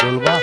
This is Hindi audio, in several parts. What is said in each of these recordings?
बोलवा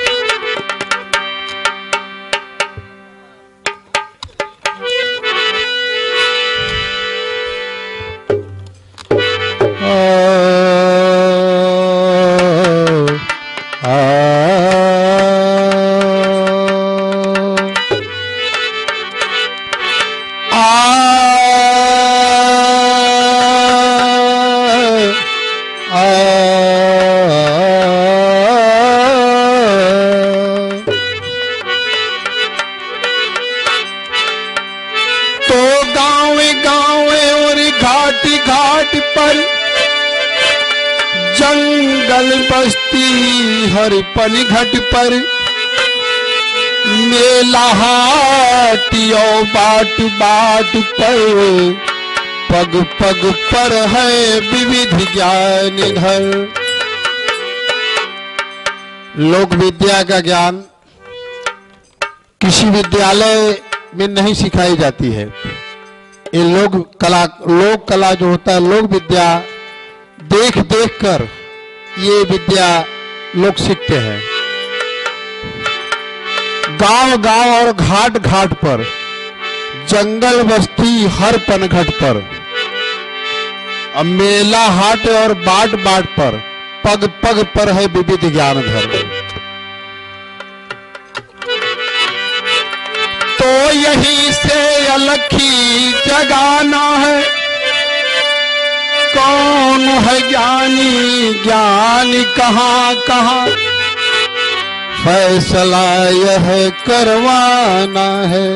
हरिपन घट पर मेला हाटियो बाट बाट पर पग पग पर है विविध ज्ञान घर। लोक विद्या का ज्ञान किसी विद्यालय में नहीं सिखाई जाती है। ये लोक कला जो होता है, लोक विद्या देख देख कर ये विद्या लोग सीखते हैं। गांव गांव और घाट घाट पर, जंगल बस्ती हर पनघट पर, मेला हाट और बाट बाट पर, पग पग पर है विविध ज्ञान घर। तो यहीं से अलखी जगाना है, कौन है ज्ञानी, ज्ञानी कहाँ कहाँ, फैसला यह करवाना है।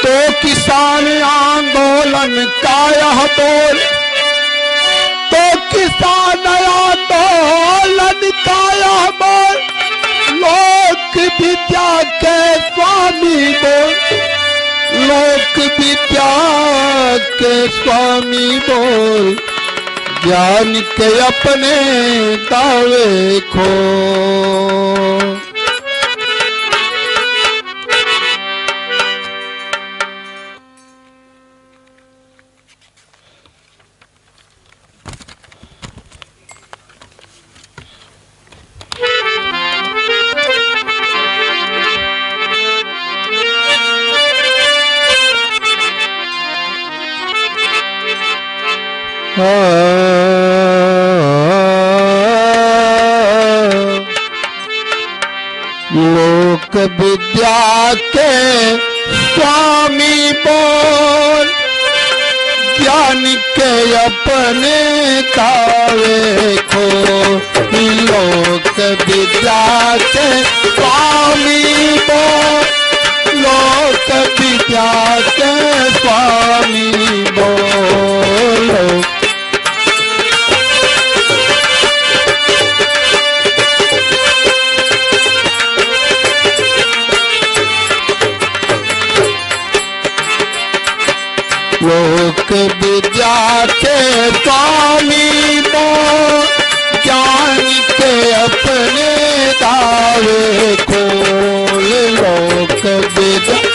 तो किसान आंदोलन का यह बोल, तो किसान आंदोलन का यह बोल, लोक विद्या के स्वामी बोल, लोक विद्या के स्वामी बोल, ज्ञान के अपने दावे खो। लोक विद्या के स्वामी बोल, ज्ञान के अपने दावे खो। लोक विद्या के स्वामी बोल, लोक विद्या के स्वामी बोल। लोक विद्या के स्वामी बोल, ज्ञान के अपने दावे खोल। लोक विद्या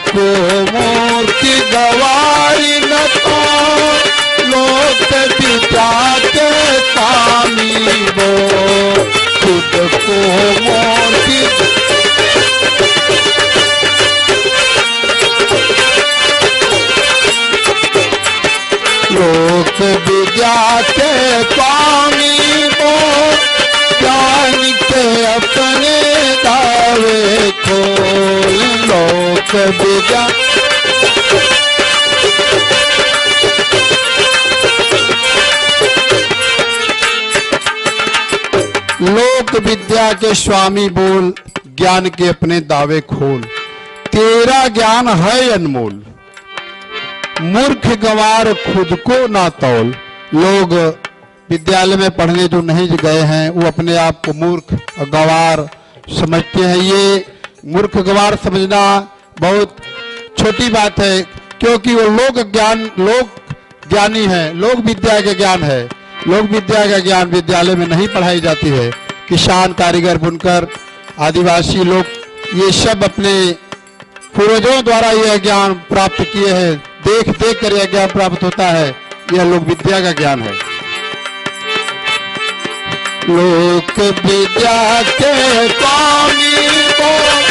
को मूर्ति गवारी न तो, लोक विद्या के स्वामी वो खुद को मूर्ति स्वामी मोल, ज्ञान के अपने दावे खोल। लोक विद्या लोक विद्या के स्वामी बोल, ज्ञान के अपने दावे खोल। तेरा ज्ञान है अनमोल, मूर्ख गंवार खुद को ना तौल। लोग विद्यालय में पढ़ने जो नहीं गए हैं वो अपने आप को मूर्ख और गंवार समझते हैं। ये मूर्ख गंवार समझना बहुत छोटी बात है, क्योंकि वो लोक ज्ञानी है, लोक विद्या का ज्ञान है। लोक विद्या का ज्ञान विद्यालय में नहीं पढ़ाई जाती है। किसान, कारीगर, बुनकर, आदिवासी लोग, ये सब अपने पूर्वजों द्वारा यह ज्ञान प्राप्त किए हैं। देख देख कर यह ज्ञान प्राप्त होता है, यह लोक विद्या का ज्ञान है। लोक विद्या के स्वामी बोल,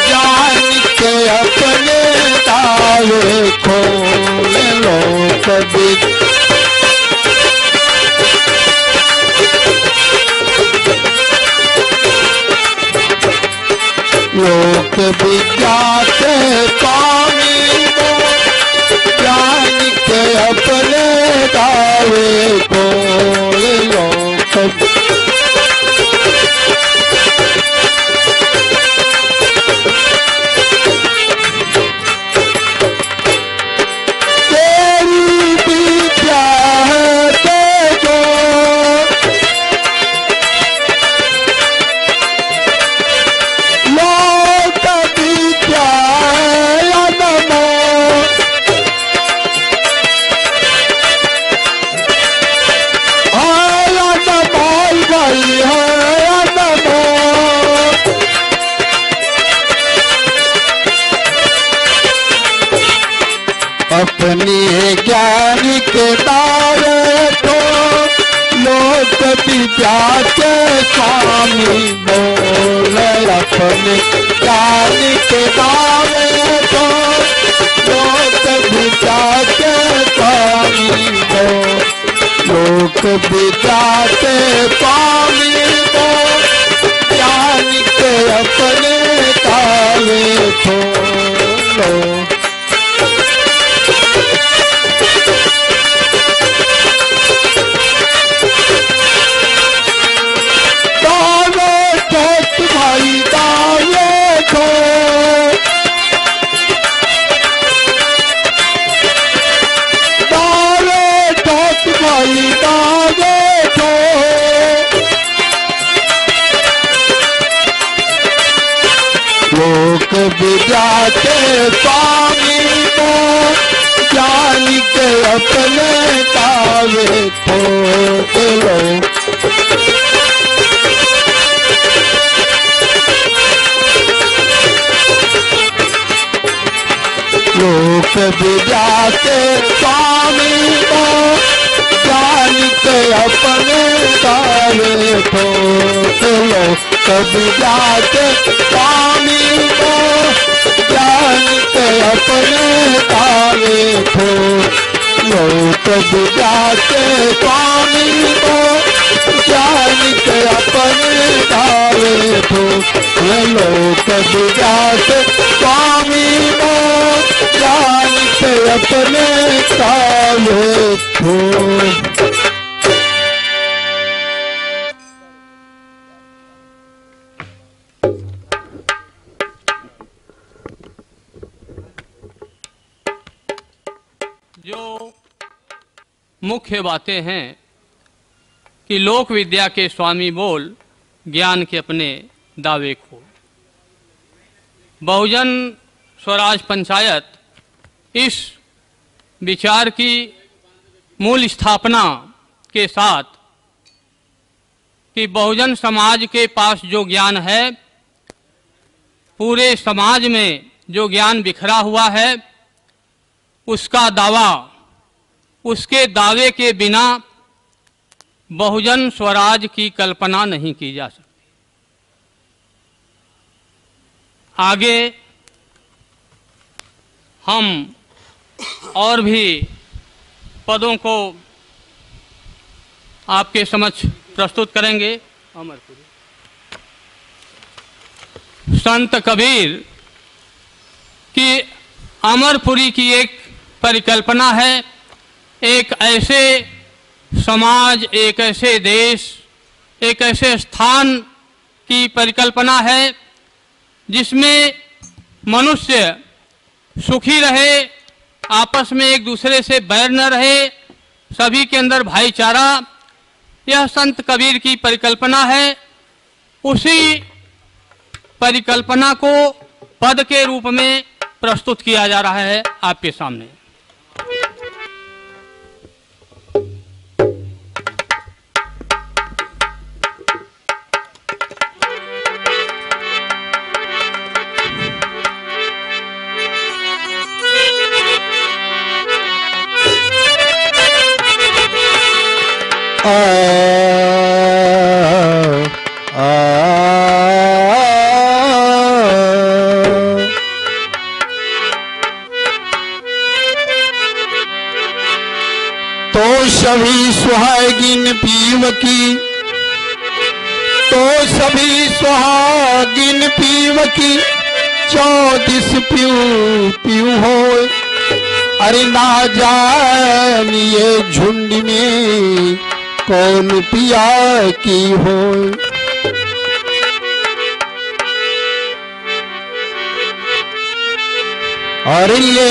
ज्ञान के अपने दावे खोल। लोक विद्या लोक विद्या के स्वामी बोल, ज्ञान के अपने दावे खोल। लोक तेरी विद्या है तेजो, लोक विद्या है अनमोल। अनमोल गई है अनमोल। अपने ज्ञान के दावे को लोक विद्या के स्वामी बोल। अपने ज्ञान के दावे को लोक विद्या के स्वामी बोल। लोक विद्या के स्वामी बोल, ज्ञान के अपने दावे खोलो। भाई दावे खो, दावे ठोक भाई दावे खो। लोक विद्या के स्वामी को, ज्ञान के अपने दावे खोल। लोक विद्या के स्वामी को, ज्ञान के अपने दावे ठोक। लोक विद्या के स्वामी को, ज्ञान के अपने दावे ठोक। लोक विद्या के स्वामी को, ज्ञान के अपने दावे ठोक। लोक विद्या के स्वामी को, ज्ञान के अपने दावे ठोक। जो मुख्य बातें हैं कि लोक विद्या के स्वामी बोल, ज्ञान के अपने दावे खोल। बहुजन स्वराज पंचायत इस विचार की मूल स्थापना के साथ कि बहुजन समाज के पास जो ज्ञान है, पूरे समाज में जो ज्ञान बिखरा हुआ है, उसका दावा, उसके दावे के बिना बहुजन स्वराज की कल्पना नहीं की जा सकती। आगे हम और भी पदों को आपके समक्ष प्रस्तुत करेंगे अमरपुरी। संत कबीर की अमरपुरी की एक परिकल्पना है, एक ऐसे समाज, एक ऐसे देश, एक ऐसे स्थान की परिकल्पना है जिसमें मनुष्य सुखी रहे, आपस में एक दूसरे से बैर न रहे, सभी के अंदर भाईचारा। यह संत कबीर की परिकल्पना है। उसी परिकल्पना को पद के रूप में प्रस्तुत किया जा रहा है आपके सामने। तो सभी सुहागिन पीवकी, तो सभी सुहागिन पीवकी, 24 पीऊ पीऊ हो। अरे ना जानिए झुंड में कौन पिया की हो। और ले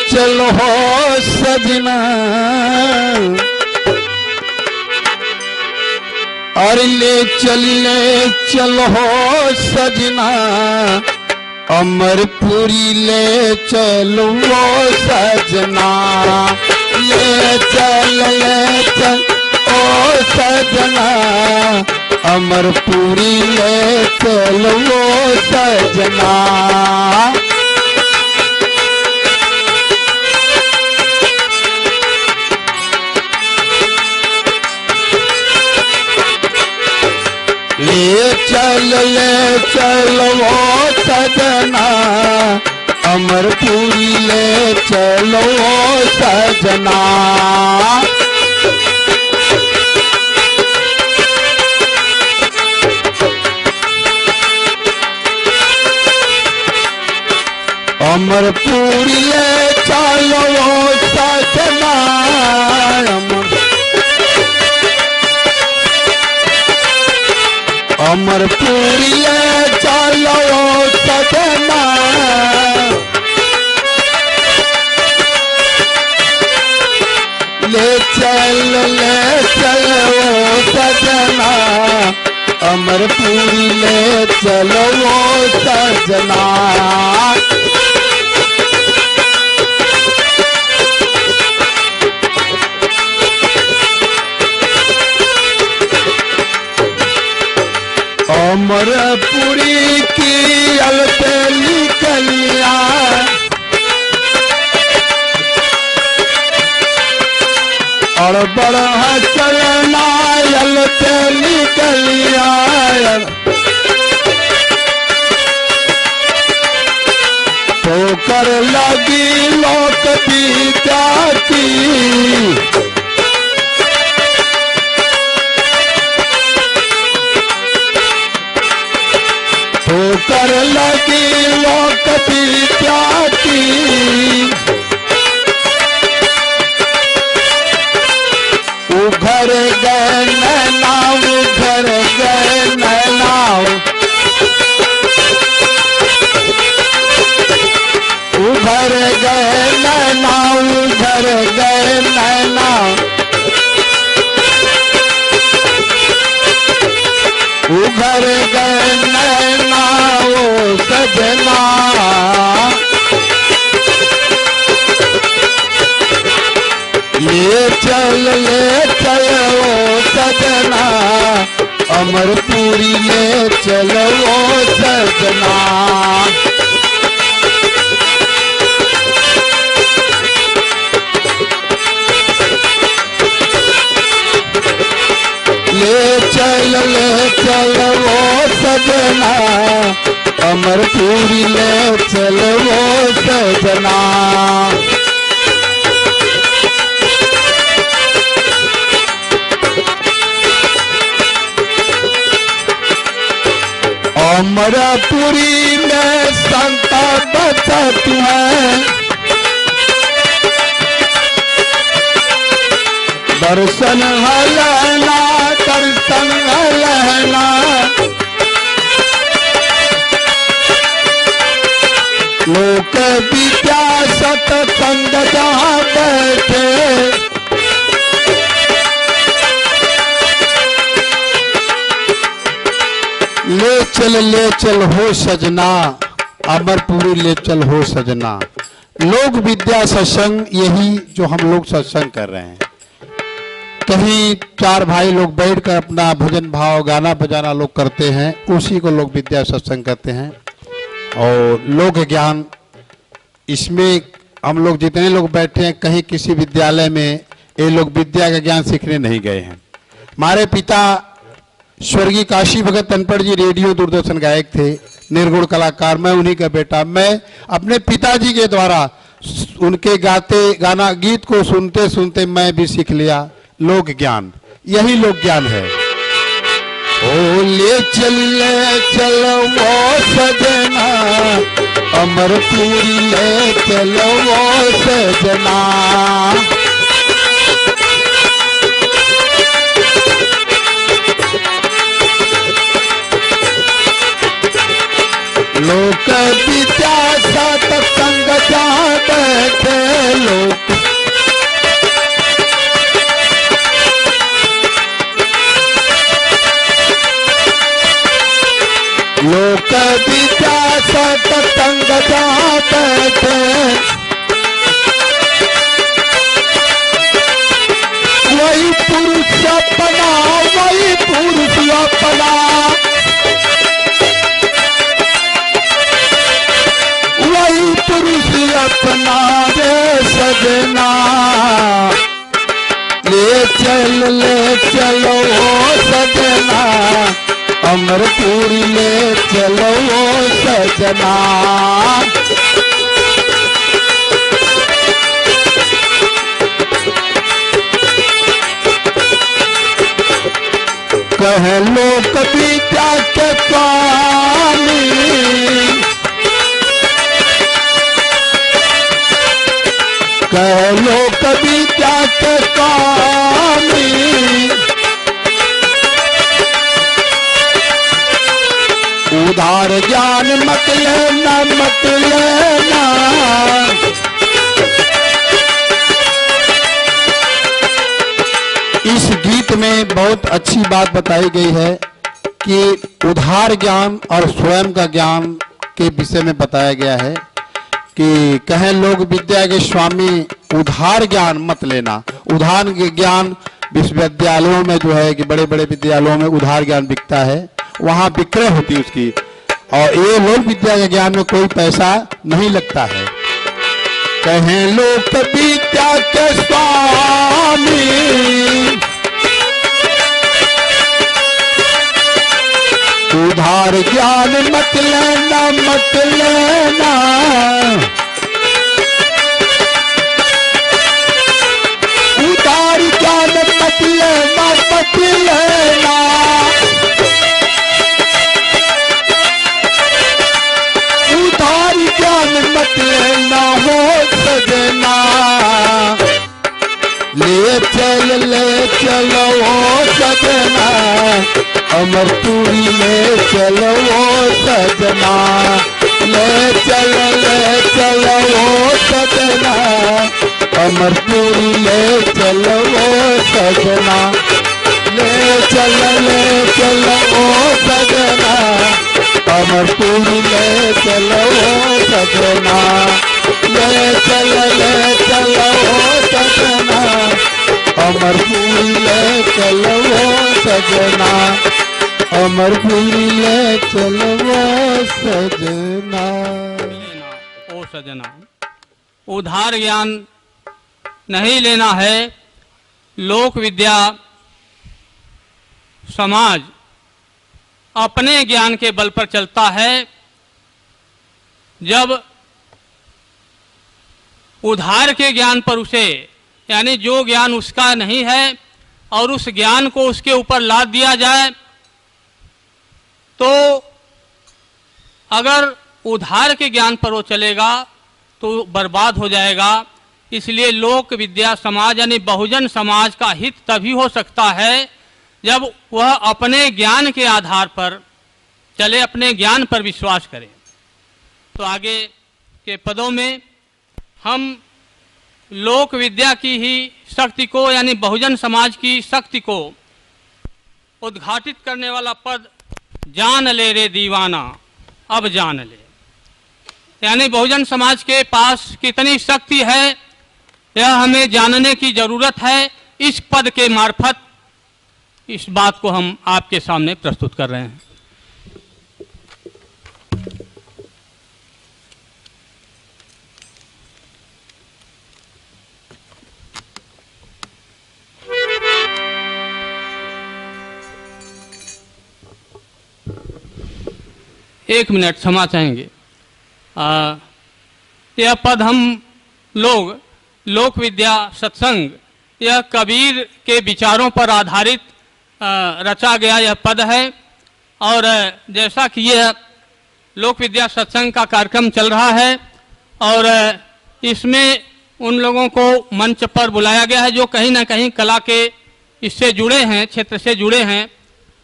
चल हो सजना, और ले चल हो सजना, अमरपुरी ले चलो सजना। ले चल ओ सजना, अमरपुरी ले चलो सजना। ले चलो सजना, अमरपुरी ले चलो सजना। अमरपुरी ले चलो सजना, अमरपुरी ले चलो सजना। ले चलो सजना, अमरपुरी ले चलो सजना। अमरपुरी की अलते निकलिया, और बड़ा चलना अलते निकलिया। तो कर लगी लोक विद्या की, कर लगी लोक विद्या की। उघर गए नैना, उघर गए नैना, उघर गए नैना, उघर गए नैना, उघर गए नैना ओ सजना। ले चल ओ सजना, अमरपुरी ले चलो सजना। ले चलो सजना, अमरपुरी ले चलो सजना। अमरपुरी में संत बसत है, दर्शन हलना दर्शन हलना, लोक विद्या सतसंग जहाँ बैठे, ले चल हो सजना, अमरपुरी ले चल हो सजना। लोक विद्या सत्संग, यही जो हम लोग सत्संग कर रहे हैं। कहीं चार भाई लोग बैठकर अपना भजन भाव गाना बजाना लोग करते हैं, उसी को लोक विद्या सत्संग कहते हैं। और लोक ज्ञान, इसमें हम लोग जितने लोग बैठे हैं, कहीं किसी विद्यालय में ये लोग विद्या का ज्ञान सीखने नहीं गए हैं। हमारे पिता स्वर्गीय काशी भगत तनपड़ जी रेडियो दूरदर्शन गायक थे, निर्गुण कलाकार। मैं उन्हीं का बेटा। मैं अपने पिताजी के द्वारा उनके गाना गीत को सुनते सुनते मैं भी सीख लिया लोक ज्ञान। यही लोक ज्ञान है। ओ ले चलो वो सजना, अमरपुरी ले चलो वो सजना। लोक विद्या सत्संग जहाँ बैठे, लोक विद्या सत्संग जहाँ बैठे, वही पुरुष अपना, वही पुरुष अपना, वही पुरुष अपना रे सजना। ले चलो ओ सजना, अमरपुरी ले चलो ओ सजना। कह लोक विद्या के स्वामी, कह लोक विद्या के स्वामी, उधार ज्ञान मत लेना मत लेना। इस गीत में बहुत अच्छी बात बताई गई है कि उधार ज्ञान और स्वयं का ज्ञान के विषय में बताया गया है कि कहें लोग विद्या के स्वामी, उधार ज्ञान मत लेना। उधार ज्ञान विश्वविद्यालयों में जो है कि बड़े बड़े विद्यालयों में उधार ज्ञान बिकता है, वहां विक्रय होती है उसकी। और ये लोक विद्या के ज्ञान में कोई पैसा नहीं लगता है। कहें लोक विद्या के स्वामी, उधार ज्ञान मत लेना मत लेना। उधार ज्ञान मत लेना मत लेना। उधार ज्ञान मत लेना हो सजना। ले चलो हो सजना, अमरपुरी ले चलो ओ सजना। ले चलो ओ सजना, अमरपुरी ले चलो ओ सजना। ले चलो ओ सजना, अमरपुरी ले चलो ओ सजना। ले चलो ओ सजना, अमरपुरी ले चलो ओ सजना। अमरपुरी ले चलो ओ सजना। ओ सजना, उधार ज्ञान नहीं लेना है। लोक विद्या समाज अपने ज्ञान के बल पर चलता है। जब उधार के ज्ञान पर उसे, यानी जो ज्ञान उसका नहीं है और उस ज्ञान को उसके ऊपर लाद दिया जाए, तो अगर उधार के ज्ञान पर वो चलेगा तो बर्बाद हो जाएगा। इसलिए लोक विद्या समाज यानी बहुजन समाज का हित तभी हो सकता है जब वह अपने ज्ञान के आधार पर चले, अपने ज्ञान पर विश्वास करें। तो आगे के पदों में हम लोक विद्या की ही शक्ति को यानी बहुजन समाज की शक्ति को उद्घाटित करने वाला पद जान ले रे दीवाना अब जान ले, यानी बहुजन समाज के पास कितनी शक्ति है यह हमें जानने की जरूरत है। इस पद के मार्फत इस बात को हम आपके सामने प्रस्तुत कर रहे हैं। एक मिनट क्षमा चाहेंगे। यह पद हम लोग लोक विद्या सत्संग, यह कबीर के विचारों पर आधारित रचा गया यह पद है। और जैसा कि यह लोक विद्या सत्संग का कार्यक्रम चल रहा है और इसमें उन लोगों को मंच पर बुलाया गया है जो कहीं ना कहीं कला के इससे जुड़े हैं, क्षेत्र से जुड़े हैं।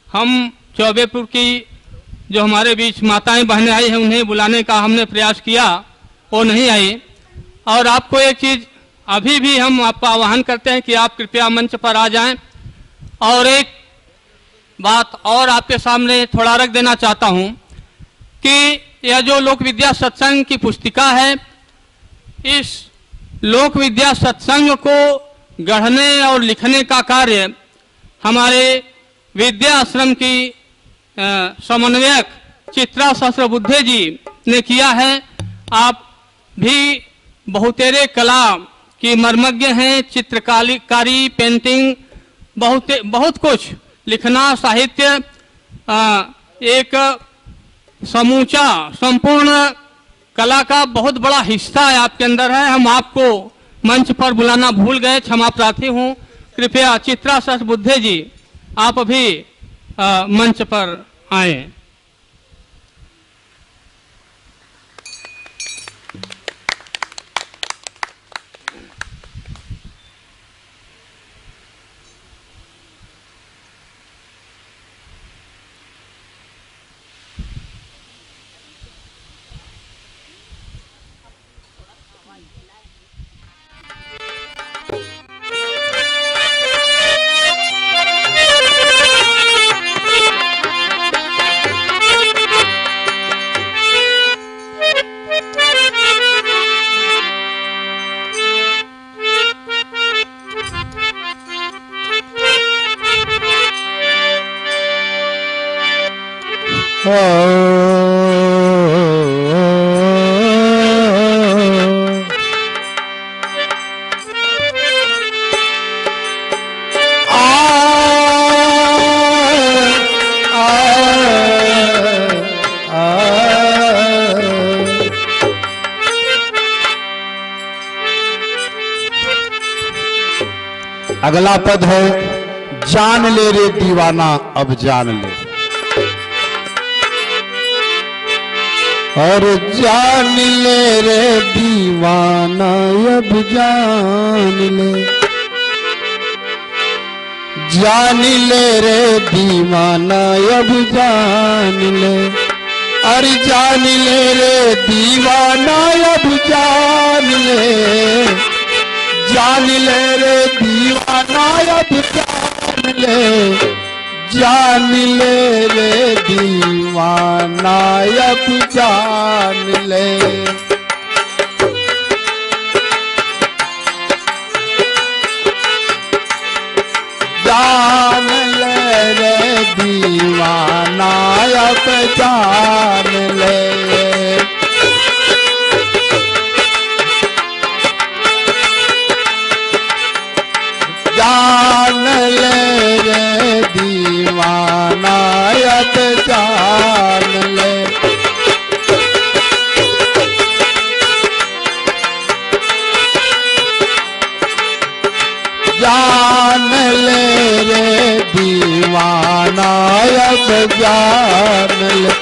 हम चौबेपुर की जो हमारे बीच माताएं बहनें आई हैं उन्हें बुलाने का हमने प्रयास किया, वो नहीं आई। और आपको एक चीज़ अभी भी हम आपका आह्वान करते हैं कि आप कृपया मंच पर आ जाएं। और एक बात और आपके सामने थोड़ा रख देना चाहता हूं कि यह जो लोक विद्या सत्संग की पुस्तिका है, इस लोक विद्या सत्संग को गढ़ने और लिखने का कार्य हमारे विद्या आश्रम की समन्वयक चित्रा सहस्त्रबुद्धे जी ने किया है। आप भी बहुतेरे कला की मर्मज्ञ हैं, चित्रकारी, पेंटिंग, बहुत कुछ लिखना, साहित्य, एक समूचा संपूर्ण कला का बहुत बड़ा हिस्सा है आपके अंदर है। हम आपको मंच पर बुलाना भूल गए, क्षमा प्रार्थी हूँ। कृपया चित्रा सहस्त्रबुद्धे जी आप अभी मंच पर आए। अगला पद है जान ले रे दीवाना अब जान ले। और जान ले रे दीवाना अब जान ले, जान ले रे दीवाना अब जान ले। अरे जान ले रे दीवाना अब जान ले, जान ले रे दीवाना अब जान ले, जान ले रे दीवाना अब जान ले। जान ले रे दीवाना अब जान ले। जान ले रे दीवाना अब जान ले। जान ले रे दीवाना अब जान ले।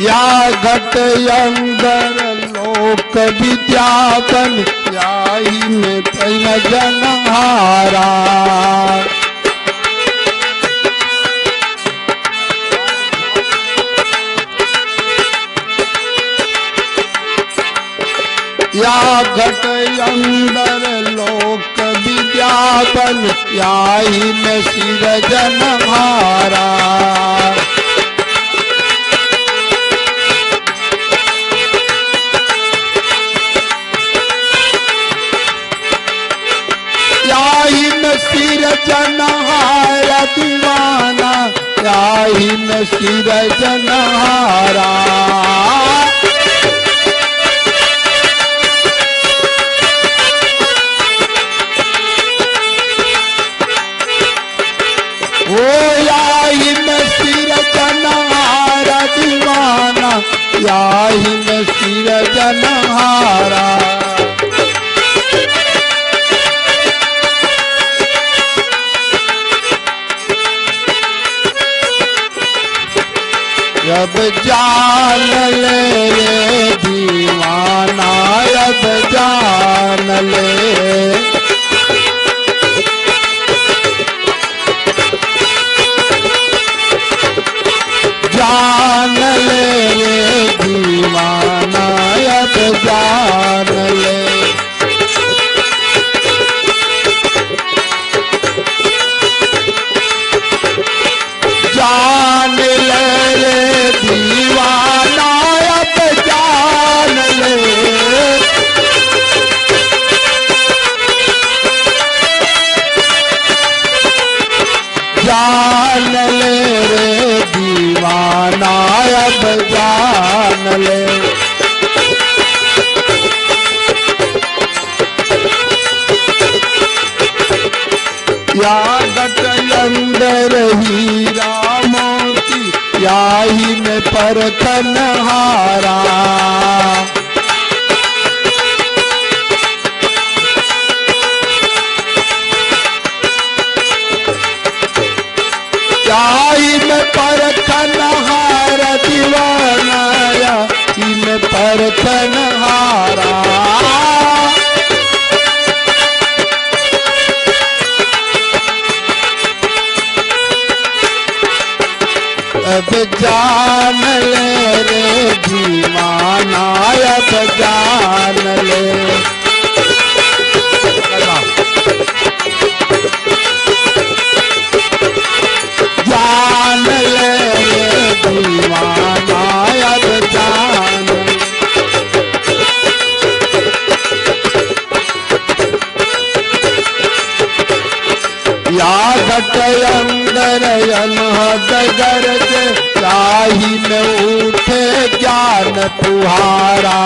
या घट अंदर लोक विद्यापन याही में पैन जनहारा। या घट अंदर लोक विद्यापन याही में सिर जनहारा। याही में सिर जनहारा दीवाना याही में सिर जनहारा। ओ याही में सिर जनहारा दीवाना याही में सिर जनहारा। अब जान ले ये दीवाना अब जान ले। जान ले ये दीवाना अब जान ले। जान ले रे दीवाना अब जान ले। जान ले रे दीवाना अब जान ले। या घट अंदर हीरा मोती याही में परखन हारा। याही में परखन हारा दीवाना याही में परखन हारा। अब जान ले रे दीवाना अब जान ले। जान ले रे दीवाना अब जान ले। या घट अंदर अनहद गरज याही में उठे ज्ञान फुहारा।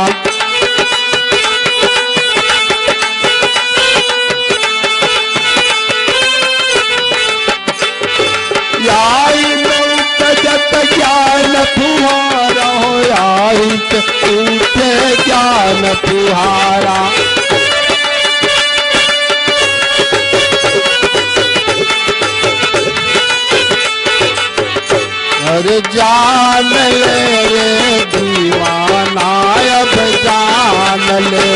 याही में उपजत ज्ञान फुहारा हो याही में उठे ज्ञान फुहारा। अरे जान ले रे दीवाना अब जान ले।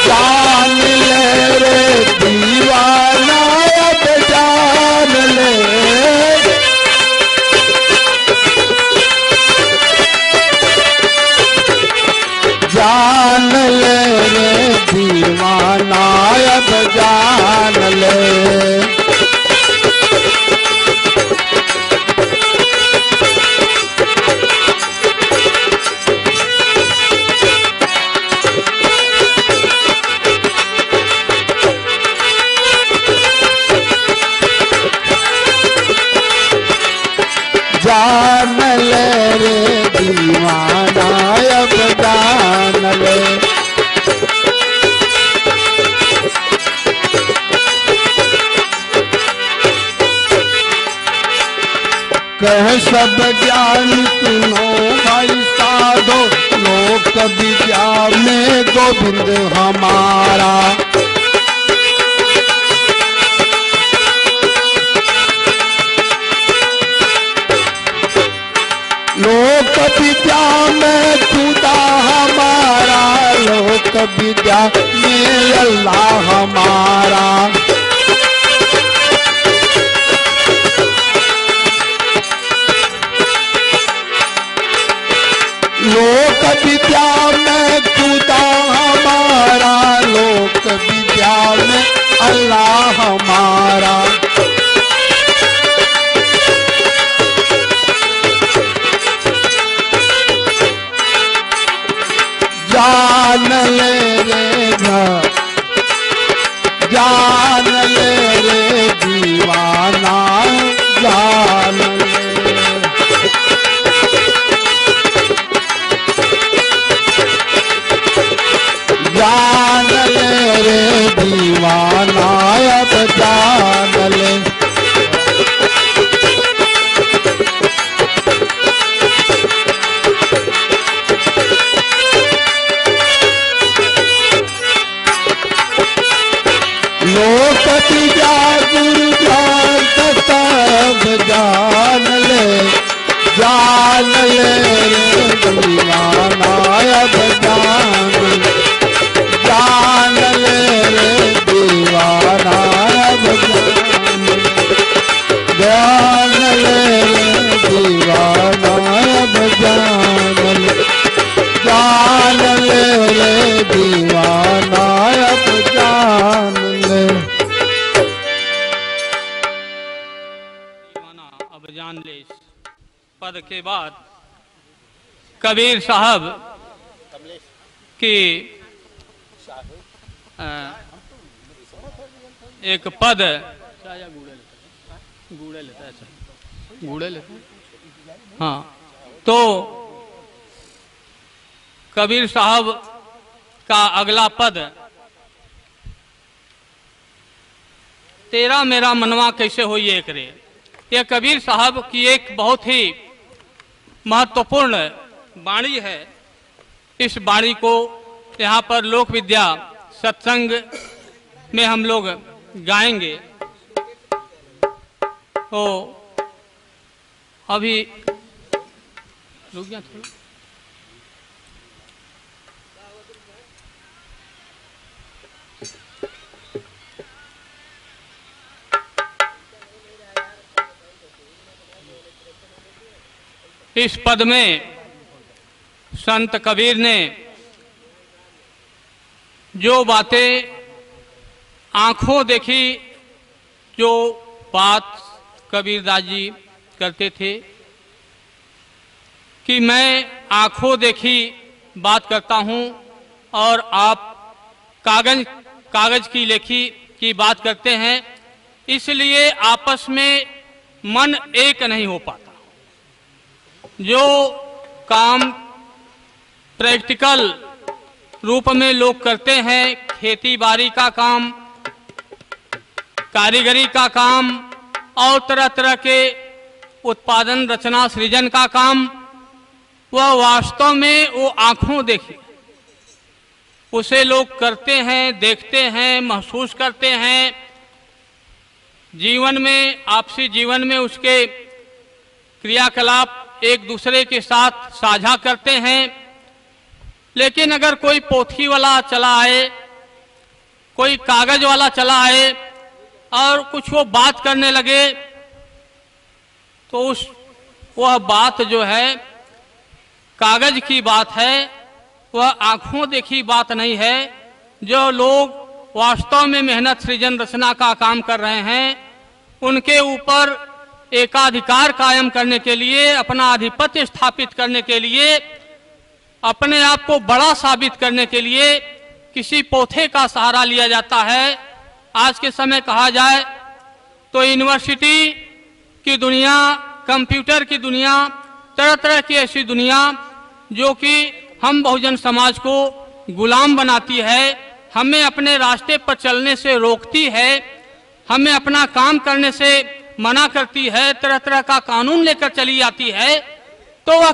जान ले रे दीवाना अब जान ले। जान ले रे दीवाना अब जान ले। जान ले रे दीवाना अब जान ले। कह सब ज्ञान सुनो भाई साधो लोक विद्या में गोविंद हमारा। लोक विद्या में खुदा हमारा, लोक विद्या में अल्लाह हमारा। लोक विद्या में खुदा हमारा, लोक विद्या में अल्लाह हमारा। जान ले रे जान ले रे दीवाना, जान ले। जान ले रे दीवाना, अब जान ले। लोक विद्या गुरु ज्ञान सब जान ले, जान ले रे दीवाना, अब जान ले। जान ले रे दीवाना, अब जान ले रे दीवाना, अब जान ले। जान ले रे दीवाना, अब जान ले। अब जान ले इस पद के बाद कबीर साहब की एक पद गूढ़े लेता हाँ, तो कबीर साहब का अगला पद, तेरा मेरा मनवा कैसे होई एक रे। यह कबीर साहब की एक बहुत ही महत्वपूर्ण वाणी है। इस वाणी को यहाँ पर लोक विद्या सत्संग में हम लोग गाएंगे। तो अभी रुक जा थोड़ा। इस पद में संत कबीर ने जो बातें आंखों देखी, जो बात कबीरदास जी करते थे कि मैं आंखों देखी बात करता हूं और आप कागज की लेखी की बात करते हैं, इसलिए आपस में मन एक नहीं हो पाता। जो काम प्रैक्टिकल रूप में लोग करते हैं, खेती बाड़ी का काम, कारीगरी का काम और तरह तरह के उत्पादन रचना सृजन का काम, वह वास्तव में वो आंखों देखी उसे लोग करते हैं, देखते हैं, महसूस करते हैं। जीवन में, आपसी जीवन में उसके क्रियाकलाप एक दूसरे के साथ साझा करते हैं। लेकिन अगर कोई पोथी वाला चला आए, कोई कागज वाला चला आए और कुछ वो बात करने लगे, तो वह बात जो है कागज की बात है, वह आंखों देखी बात नहीं है। जो लोग वास्तव में मेहनत सृजन रचना का काम कर रहे हैं, उनके ऊपर एकाधिकार कायम करने के लिए, अपना आधिपत्य स्थापित करने के लिए, अपने आप को बड़ा साबित करने के लिए किसी पोथे का सहारा लिया जाता है। आज के समय कहा जाए तो यूनिवर्सिटी की दुनिया, कंप्यूटर की दुनिया, तरह तरह की ऐसी दुनिया जो कि हम बहुजन समाज को गुलाम बनाती है, हमें अपने रास्ते पर चलने से रोकती है, हमें अपना काम करने से मना करती है, तरह तरह का कानून लेकर चली जाती है। तो वह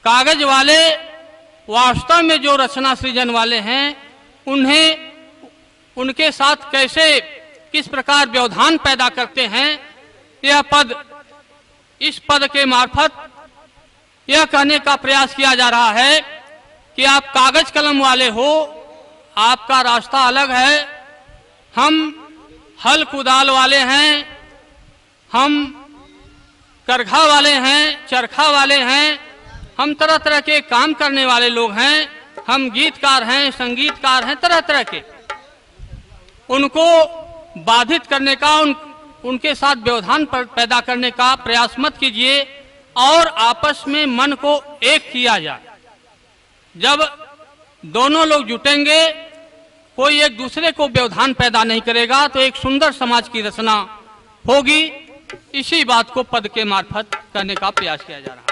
कागज वाले वास्तव में जो रचना सृजन वाले हैं, उन्हें उनके साथ कैसे, किस प्रकार व्यवधान पैदा करते हैं, यह पद, इस पद के मार्फत यह कहने का प्रयास किया जा रहा है कि आप कागज कलम वाले हो, आपका रास्ता अलग है, हम हल कुदाल वाले हैं, हम करघा वाले हैं, चरखा वाले हैं, हम तरह तरह के काम करने वाले लोग हैं, हम गीतकार हैं, संगीतकार हैं, तरह तरह के। उनको बाधित करने का, उनके साथ व्यवधान पैदा करने का प्रयास मत कीजिए और आपस में मन को एक किया जाए। जब दोनों लोग जुटेंगे, कोई एक दूसरे को व्यवधान पैदा नहीं करेगा, तो एक सुंदर समाज की रचना होगी। इसी बात को पद के मार्फत करने का प्रयास किया जा रहा है।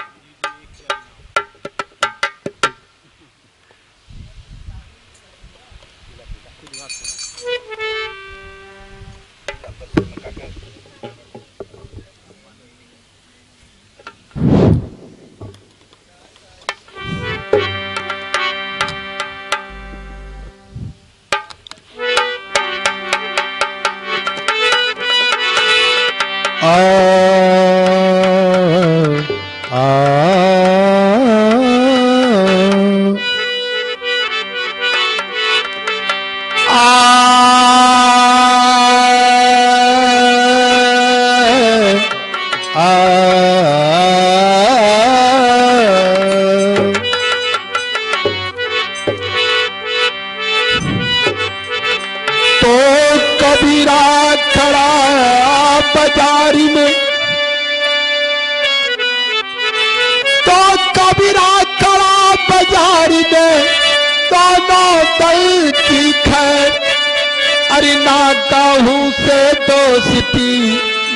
ना काहू से दोस्ती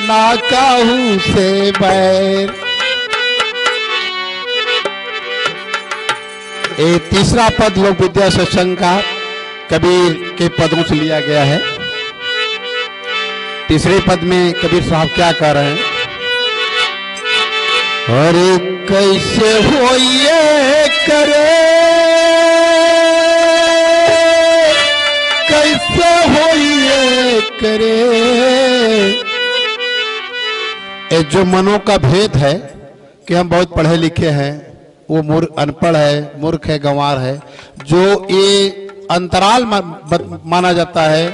ना काहू से बैर। ये तीसरा पद लोक विद्या सत्संग का कबीर के पदों से लिया गया है। तीसरे पद में कबीर साहब क्या कह रहे हैं? अरे कैसे हो ये करे, कैसे हो ये करे। ये जो मनों का भेद है कि हम बहुत पढ़े लिखे हैं, वो अनपढ़ है, मूर्ख है, गंवार है, जो ये अंतराल माना जाता है,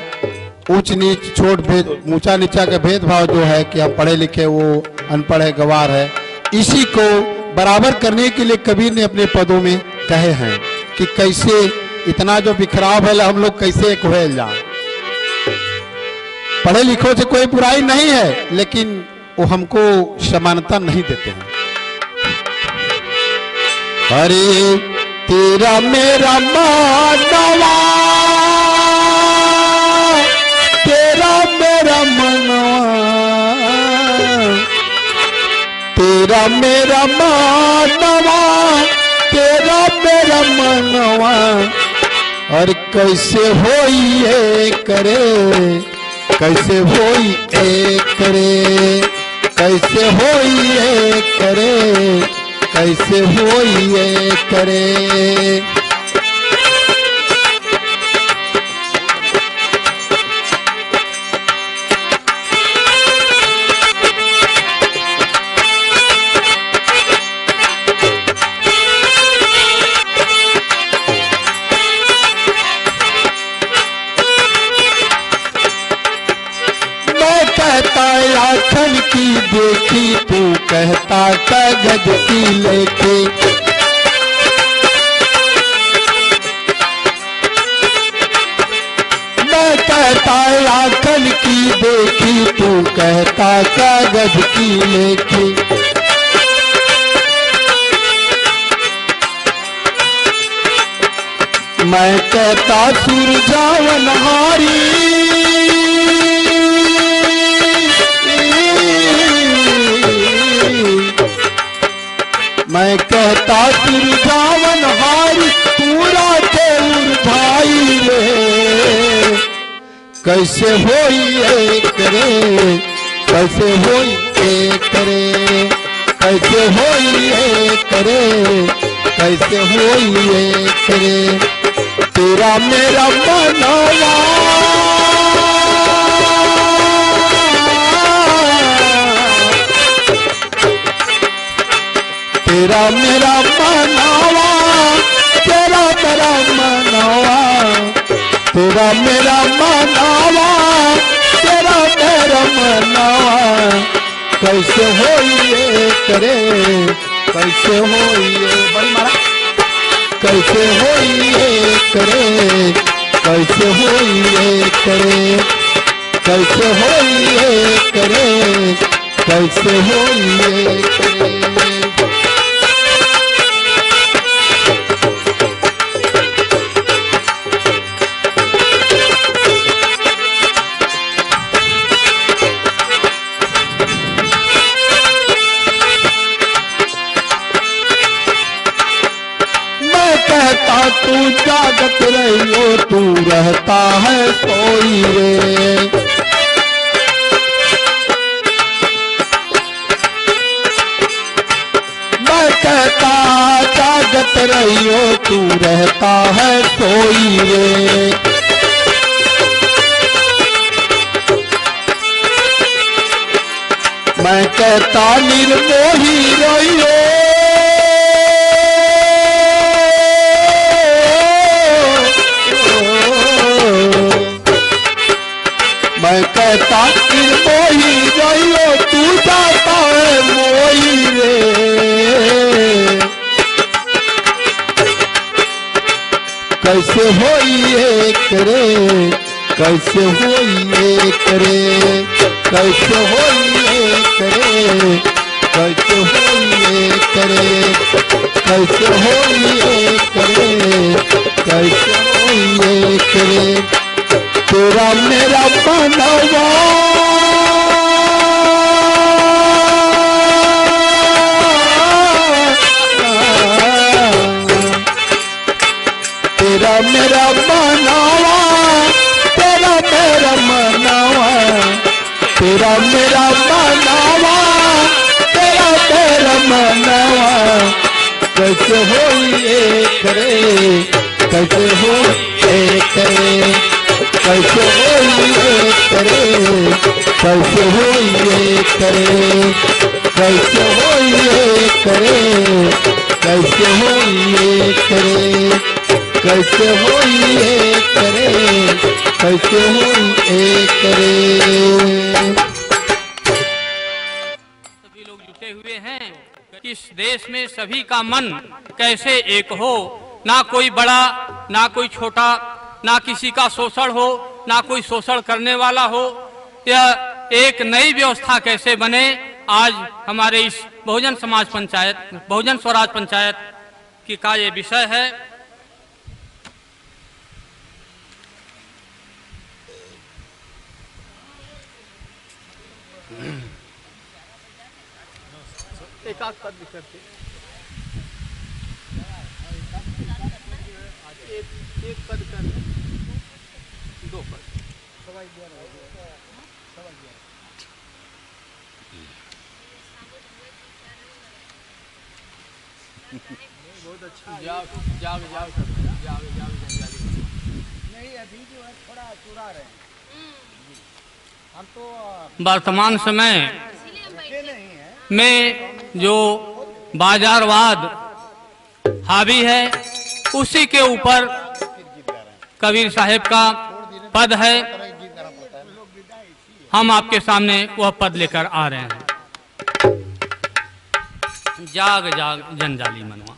ऊंच नीच छोट भेद, ऊंचा नीचा का भेदभाव जो है कि हम पढ़े लिखे वो अनपढ़ है, गंवार है, इसी को बराबर करने के लिए कबीर ने अपने पदों में कहे हैं कि कैसे इतना जो बिखराव है हम लोग कैसे एक हो जाए। पढ़े लिखों से कोई बुराई नहीं है, लेकिन वो हमको समानता नहीं देते हैं। अरे तेरा मेरा मानवा, तेरा मेरा मनवा, तेरा मेरा मानवा, तेरा मेरा मनवा। और कैसे होई ये करे, कैसे होई ये करे, कैसे होई ये करे, कैसे होई ये करे। आखन की देखी तू कहता कागज की लेके। मैं कहता आखन की देखी तू कहता कागज की लेके। मैं कहता सुरजावन हारी, मैं कहता सुरजावन हारी, पूरा के उर्भाई रे। कैसे होई ये करे, कैसे होई ये करे, कैसे होई ये करे, कैसे होई ये करे। तेरा मेरा मनवा, तेरा मेरा मनावा, तेरा मेरा मनावा, तेरा मेरा मनावा, तेरा मेरा मनावा। कैसे हो ये करे, कैसे हो ये बड़ी मारा, कैसे हो ये करे, कैसे हो ये करे, कैसे हो ये करे, कैसे हो ये करे। तू जागत रहियो, तू रहता है सोई रे। मैं कहता जागत रहियो, तू रहता है सोई रे। मैं कहता निर्मोही रहियो, मैं कहता मोही रहियो, तू जाता है मोही रे। कैसे हो ये करे, कैसे हो ये करे, कैसे हो ये करे, कैसे हो ये करे, कैसे हो ये करे, कैसे हो ये करे। तेरा मेरा बनवा, तेरा मेरा बनावा, तेरा मेरा मनावा, तेरा मेरा बनावा, तेरा मेरा मनावा। कैसे हो ये करे, कैसे हो ये करे, कैसे हो ये करे, कैसे हो ये करे, कैसे हो ये करे, कैसे हो ये करे, कैसे हो ये करे, कैसे हो ये करे। सभी लोग जुटे हुए हैं कि इस देश में सभी का मन कैसे एक हो, ना कोई बड़ा ना कोई छोटा, ना किसी का शोषण हो, ना कोई शोषण करने वाला हो। यह एक नई व्यवस्था कैसे बने, आज हमारे इस बहुजन समाज पंचायत, बहुजन स्वराज पंचायत की का ये विषय है। एक आध पद भी करते, एक पद कर, दो पद, बहुत अच्छी। जाओ जाओ जाओ जाओ जाओ नहीं, अभी जो है थोड़ा चुरा रहे हैं हम तो। वर्तमान समय में जो बाजारवाद हावी है, उसी के ऊपर कबीर साहब का पद है। हम आपके सामने वह पद लेकर आ रहे हैं। जाग जाग जंजाली मनवा।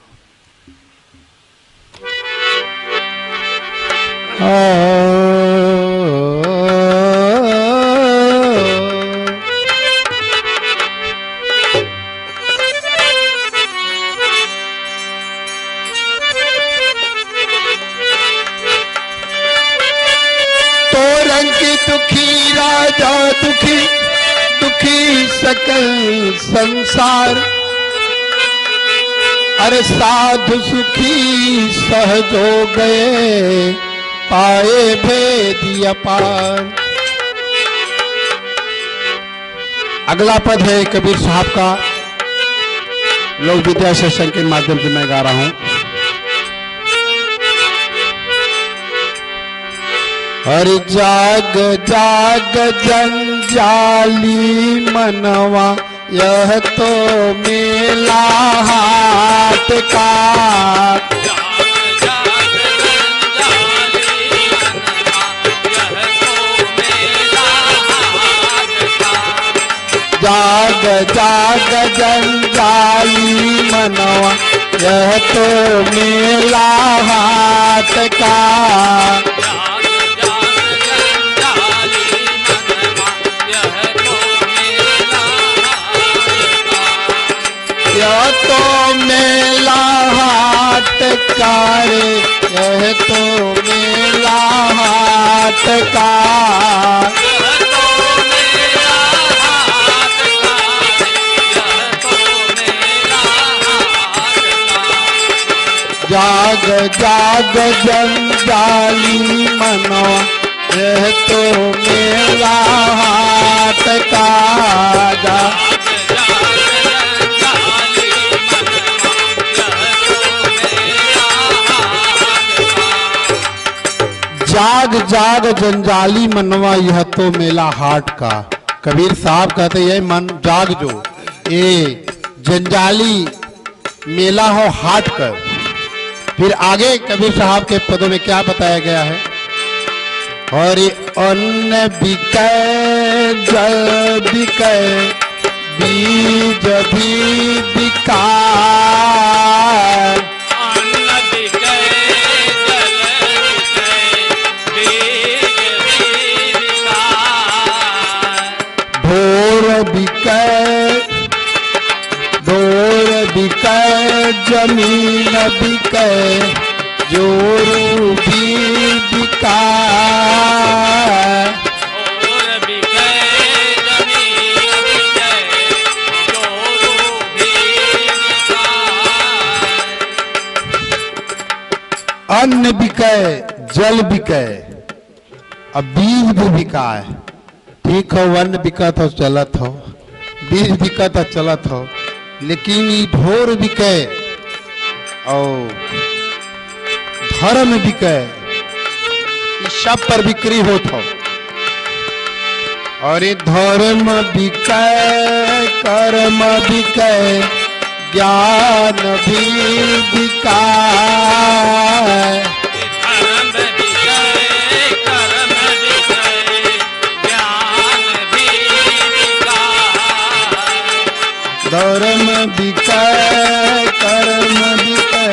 दुखी राजा दुखी, दुखी सकल संसार। अरे साधु सुखी सहज हो गए, पाए भेद अपार। अगला पद है कबीर साहब का, लोक विद्या सेशन के माध्यम से मैं गा रहा हूं। हर जाग जाग जंजाली मनवा, यह तो मेला हाट का। जाग जाग जंजाली मनवा, यह तो मेला हाट का। यह तो मेला हाट का रे, यह तो मेला हाट का। जाग जाग जंजाली मनवा, यह तो मेला हाट का। जाग जाग जंजाली मनवा, यह तो मेला हाट का। कबीर साहब कहते ये मन जाग जो, ये जंजाली मेला हो हाट कर। फिर आगे कबीर साहब के पदों में क्या बताया गया है? और अन्न बिकै जल बिकै, बीज भी बिकाय। ढोर बिकै जमीन बिकै, जोरू भी बिकाय। अन्न बिकै जल बिकै, अब बीज भी बिकाय। ठीक हो, अन्न बिकत हो चलत हो, बीज बिकत हो चलत हो, लेकिन ये ढोर बिकै और धर्म बिकै, इस सब पर बिक्री होत हो। और ये धर्म बिकै कर्म बिकै, ज्ञान भी बिकाय। धर्म बिकै कर्म बिकै, ज्ञान भी बिकाय। धर्म बिकै कर्म बिकै,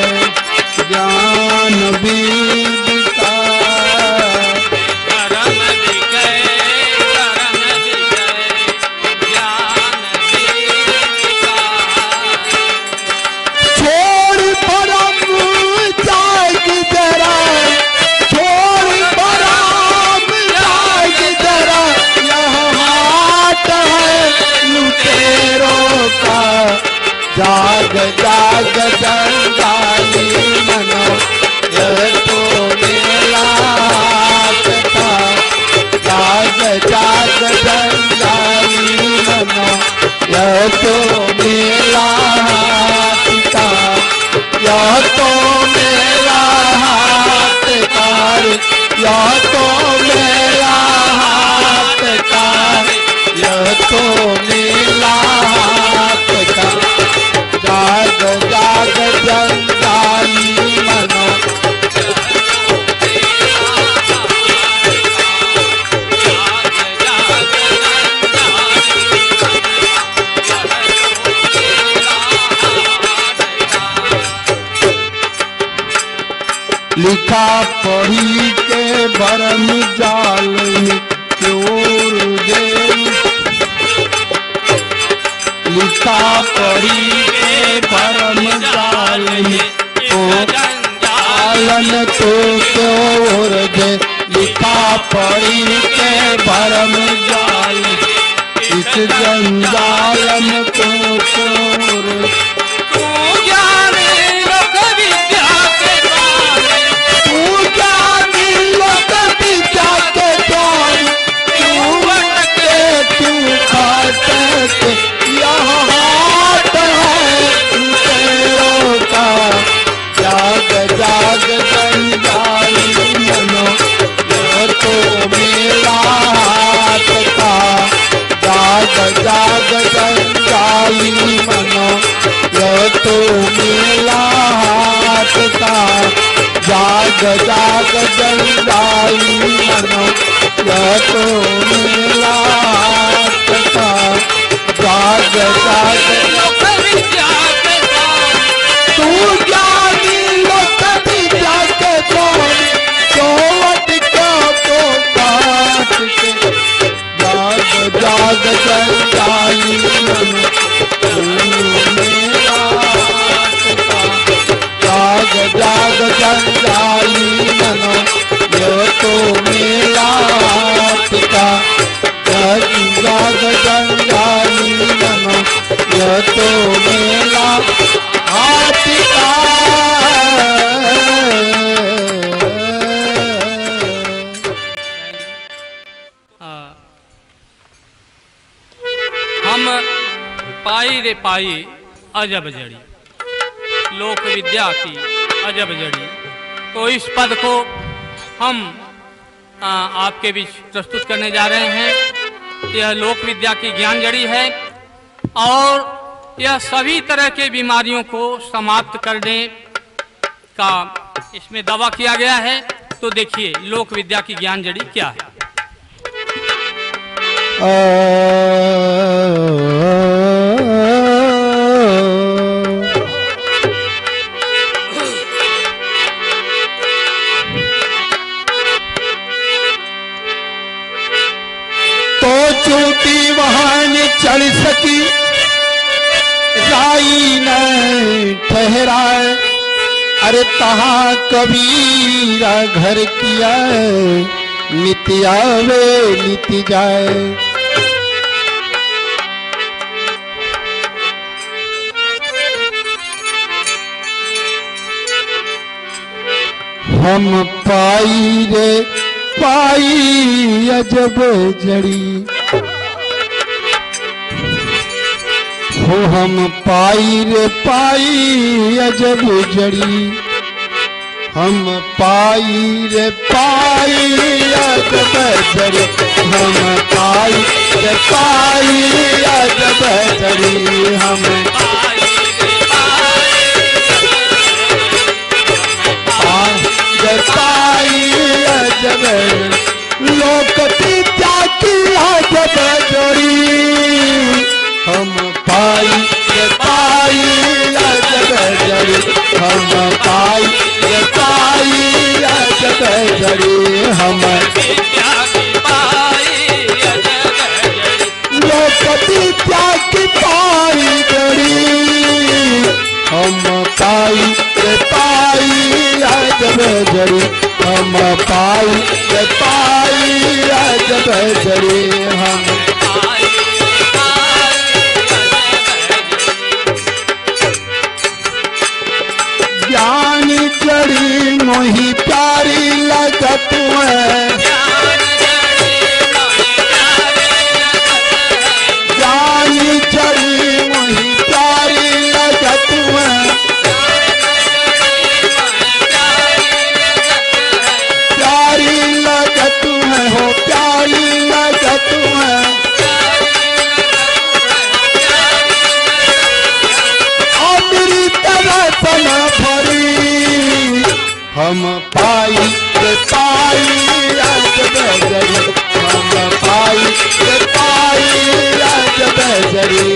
ज्ञान भी बिकाय। छोड़ परम जाग जरा, छोड़ परम जाग जरा, यह हाट है लुटेरों का। जाग जाग जंजाली मनो, यह तो मेला हाट का। जाग जाग जंजाली मनो, यह तो मेला हाट का। यह तो मेला हाट का, यह तो मेला हाट का, यह तो मेला हाट का। जाग जाग जंजाली मनो, लिखा पढ़ी के भरम जाल में चोर दे। लिखा पढ़ी के भरम जाल में जालन तो चोर दे। लिखा पढ़ी के भरम जाल, इस जंजालम को चोर। यह हाट है लुटेरों का। जाग जाग जंजाली मनो, यह तो मेला हाट का। जाग जाग जंजाली तो मेला हाथ का जाग जाग जंजाली मनो यह तो मेला हाथ का जाग जाग तू ज्ञानी लोक विद्या के कौन चौवट क्या तो काट के जाग जाग जंजाली मनो जाग जाग जंजाली मनो ये तो मेला पिता जाग जंजाली मनो ये तो मेला पिता। हम पाई रे पाई अजब जड़ी, लोक विद्या की अजब जड़ी। तो इस पद को हम आपके बीच प्रस्तुत करने जा रहे हैं। यह लोक विद्या की ज्ञान जड़ी है और यह सभी तरह के बीमारियों को समाप्त करने का इसमें दावा किया गया है। तो देखिए लोक विद्या की ज्ञान जड़ी क्या है। चोटी वहां न चढ़ सकी राई न ठहराए, अरे तहां कबीरा घर किया नित आवे नित जाए। हम पाई रे पाई अजब जड़ी हो, हम पाई रे पाई अजब जड़ी, हम पाई रे पाई अजब जड़ी, हम पाई रे पाई अजब जड़ी, हम पाई रे पाई अजब लोक विद्या की अजब जड़ी, हम पाई रे पाई अजब जड़ी, हम पाई रे पाई अजब जड़ी, हम लोक विद्या की पाई जड़ी, हम पाई रे पाई अजब जड़ी, हम पाई रे पाई अजब जड़ी, हम ज्ञान जड़ी मोही प्यारी लगत है, ज्ञान जड़ी मोही प्यारी लगत है, प्यारी लगत है हो प्यारी लगत है, अमृत रसन भरी, हम पाई रे पाई अजब जड़ी, हम पाई रे पाई अजब जड़ी,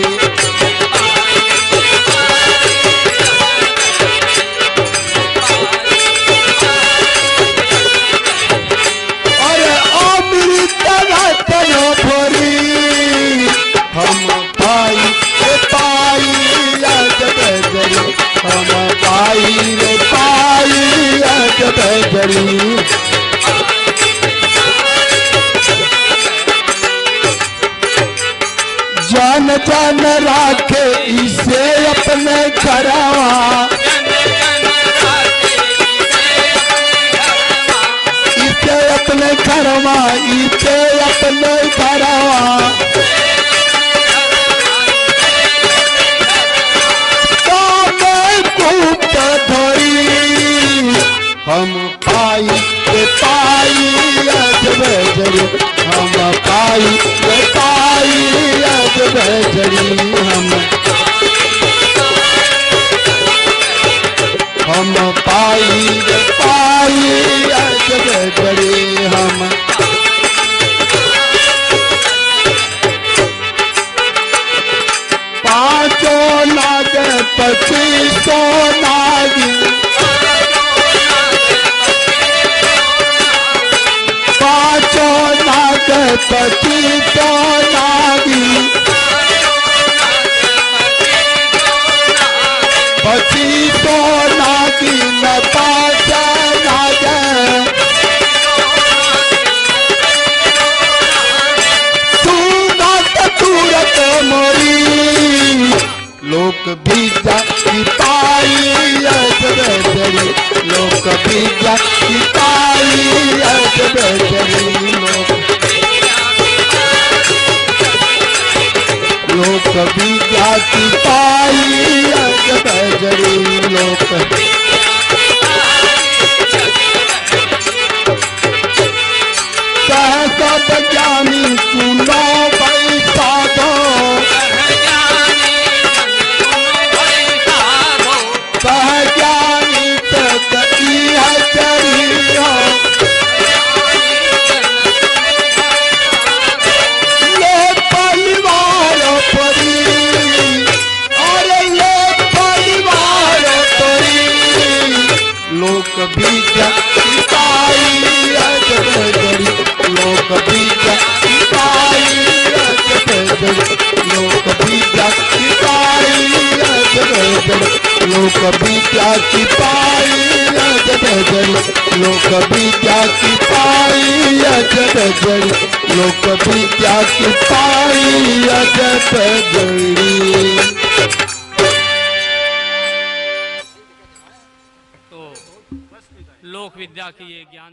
अरे अमृत रसन भरी, हम पाई रे पाई अजब जड़ी, हम पाई रे पाई अजब जड़ी। जान जान राखे इसे अपने घरवा, इसे अपने घरवा, इसे अपने घरवा, हम पाई रे पाई अजब जड़ी, हम पाई रे पाई अजब जड़ी, हम हम पाई पाई अजब जड़ी हम पांचों नाग 25 नागी पांचों नाग 25 नागी 25 नागी न पांच नाग सूरत सूरत मोरी लोक बीजा की पाई अजब जड़ी लोक बीजा की पाई अजब जड़ी लोक बीजा की पाई अजब जड़ी लोक सब ज्ञानी सुनो बैसाधो सहज्ञानी तकी है चरी हो लोक परिवार परी अरे लोक परिवार परी लोक बीजा की पाई अजब जड़ी लोक बीजा की पाई अजब जड़ी लोक बीजा की पाई अजब जड़ी लोक बीजा की पाई अजब जड़ी लोक बीजा की पाई अजब जड़ी लोक बीजा की पाई अजब जड़ी। तो लोक विद्या की ये ज्ञान